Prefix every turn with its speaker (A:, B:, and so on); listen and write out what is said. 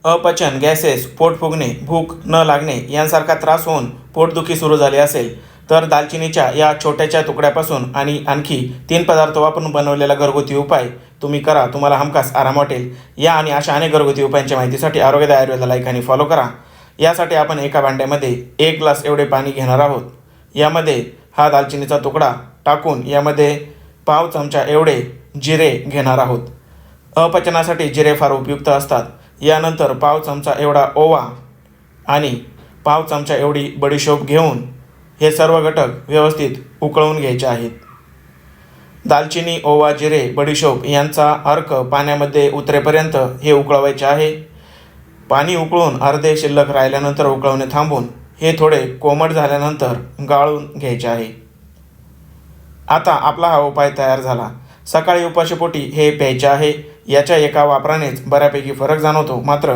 A: अपचन, गॅसेस, पोट फुगणे, भूक न लागणे यांसारखा त्रास होऊन पोटदुखी सुरू झाली असेल तर दालचिनीच्या या छोट्याच्या तुकड्यापासून आणि आणखी 3 पदार्थ वापरून बनवलेला घरगुती उपाय तुम्ही करा, तुम्हाला हमखास आराम वाटेल. या आणि अशा अनेक घरगुती उपायांच्या माहितीसाठी आरोग्यदायी आयुर्वेदा लाईक आणि फॉलो करा. यासाठी आपण एका भांड्यामध्ये 1 ग्लास एवढे पाणी घेणार आहोत. यामध्ये हा दालचिनीचा तुकडा टाकून यामध्ये पाव चमचा एवढे जिरे घेणार आहोत. अपचनासाठी जिरे फार उपयुक्त असतात. यानंतर पाव चमचा एवढा ओवा आणि पाव चमचा एवढी बडीशोप घेऊन हे सर्व घटक व्यवस्थित उकळवून घ्यायचे आहेत. दालचिनी, ओवा, जिरे, बडीशोप यांचा अर्क पाण्यामध्ये उतरेपर्यंत हे उकळवायचे आहे. पाणी उकळून अर्धे शिल्लक राहिल्यानंतर उकळवणे थांबून हे थोडे कोमट झाल्यानंतर गाळून घ्यायचे आहे. आता आपला हा उपाय तयार झाला. सकाळी उपाशीपोटी हे प्यायचे आहे. याच्या एका वापरानेच बऱ्यापैकी फरक जाणवतो. मात्र